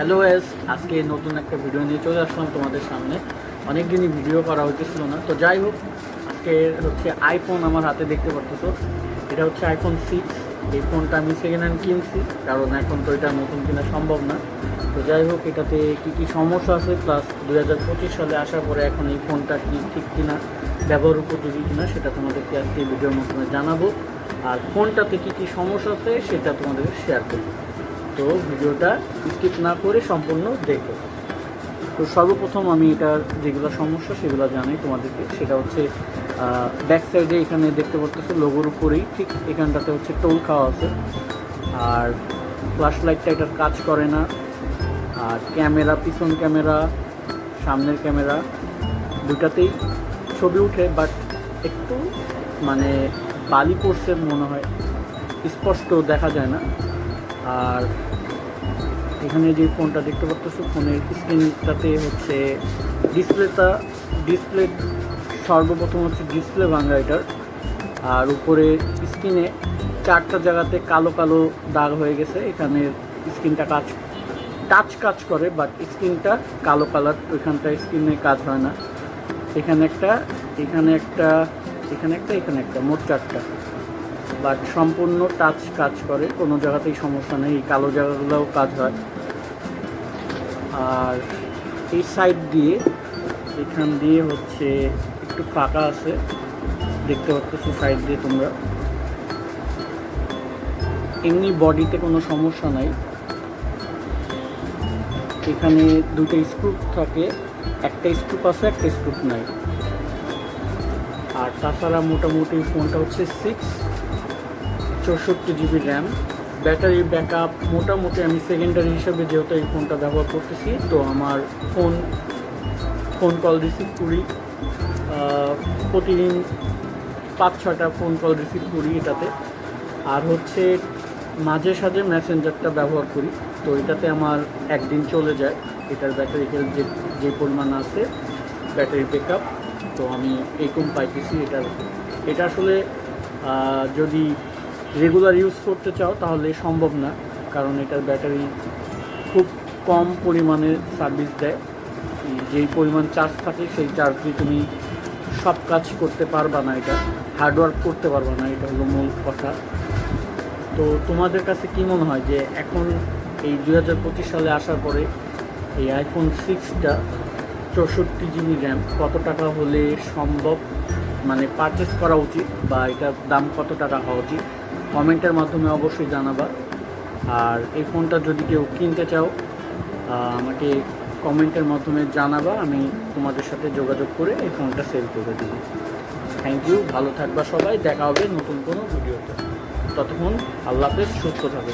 Hello S, আজকে নতুন একটা ভিডিও নিয়ে চলে আসলাম তোমাদের সামনে। অনেক দিনই ভিডিও করা হইতেছিল না, তো যাই হোক আজকে হচ্ছে আইফোন আমার হাতে দেখতে পারতেছো। এটা হচ্ছে আইফোন 6। এই ফোনটা আমি সেকেন্ড হ্যান্ড কিনছি, কারণ এখন তো এটা নতুন কেনা সম্ভব না। তো যাই হোক এটাতে কী কী সমস্যা আছে, প্লাস 2025 সালে আসার পরে এখন এই ফোনটা কি ঠিক কিনা, ব্যবহার উপযোগী কিনা, সেটা তোমাদেরকে আজকে ভিডিওর মাধ্যমে জানাবো। আর ফোনটাতে কী কী সমস্যা আছে সেটা তোমাদেরকে শেয়ার করবো। তো ভিডিওটা স্কিপ না করে সম্পূর্ণ দেখো। তো সর্বপ্রথম আমি এটার যেগুলো সমস্যা সেগুলো জানাই তোমাদেরকে। সেটা হচ্ছে ব্যাক সাইডে এখানে দেখতে পাচ্ছ লোগোর উপরেই ঠিক এখানটাতে হচ্ছে টোল খাওয়া আছে। আর ফ্ল্যাশ লাইটটা এটার কাজ করে না। আর ক্যামেরা, পিছন ক্যামেরা, সামনের ক্যামেরা দুটাতেই ছবি উঠে, বাট একটু মানে বালি পড়ছে মনে হয়, স্পষ্ট দেখা যায় না। আর এখানে যে ফোনটা দেখতে পাচ্ছ, ফোনের স্ক্রিনটাতে হচ্ছে ডিসপ্লে সর্বপ্রথম হচ্ছে ডিসপ্লে ভাঙা এটার। আর উপরে স্ক্রিনে 4টা জায়গাতে কালো কালো দাগ হয়ে গেছে। এখানে স্ক্রিনটা টাচ কাজ করে, বাট স্ক্রিনটা কালো কালার। ওইখানটা স্ক্রিনে কাজ হয় না। এখানে একটা, এখানে একটা, এখানে একটা, এখানে একটা, মোট 4টা, বাট সম্পূর্ণ টাচ কাজ করে, কোনো জায়গাতেই সমস্যা নেই। এই কালো জায়গাগুলোও কাজ হয়। আর এই সাইড দিয়ে, এখান দিয়ে হচ্ছে একটু ফাঁকা আছে, দেখতে পাচ্ছ সাইড দিয়ে তোমরা। এমনি বডিতে কোনো সমস্যা নাই। এখানে দুটো স্ক্রু থাকে, একটা স্ক্রু আছে, একটা স্ক্রু নাই। আর তাছাড়া মোটামুটি ফোনটা হচ্ছে 64 জিবি র্যাম। ব্যাটারি ব্যাকআপ মোটামুটি আমি সেকেন্ডারি হিসাবে যেহেতু এই ফোনটা ব্যবহার করতেছি, তো আমার ফোন কল রিসিভ করি, প্রতিদিন 5-6টা ফোন কল রিসিভ করি এটাতে। আর হচ্ছে মাঝে সাঝে মেসেঞ্জারটা ব্যবহার করি, তো এটাতে আমার একদিন চলে যায়। এটার ব্যাটারি হেলথ যে পরিমাণ আছে, ব্যাটারি ব্যাকআপ, তো আমি এইরকম পাইতেছি। এটা আসলে যদি রেগুলার ইউজ করতে চাও তাহলে সম্ভব না, কারণ এটার ব্যাটারি খুব কম পরিমাণে সার্ভিস দেয়। যেই পরিমাণ চার্জ থাকে সেই চার্জ দিয়ে তুমি সব কাজ করতে পারবা না, এটা হার্ডওয়ার্ক করতে পারবা না, এটা হলো মূল কথা। তো তোমাদের কাছে কী মনে হয় যে এখন এই 2025 সালে আসার পরে এই আইফোন 6টা 64 জিবি র্যাম কত টাকা হলে সম্ভব, মানে পারচেস করা উচিত, বা এটার দাম কত টাকা হওয়া উচিত? কমেন্টের মাধ্যমে অবশ্যই জানাবা। আর এই ফোনটা যদি কেউ কিনতে চাও আমাকে কমেন্টের মাধ্যমে জানাবা, আমি তোমাদের সাথে যোগাযোগ করে এই ফোনটা সেল করে দেব। থ্যাংক ইউ, ভালো থাকবা সবাই, দেখা হবে নতুন কোনো ভিডিওতে। ততক্ষণ আল্লাহ হাফেজ, সুস্থ থাকবে।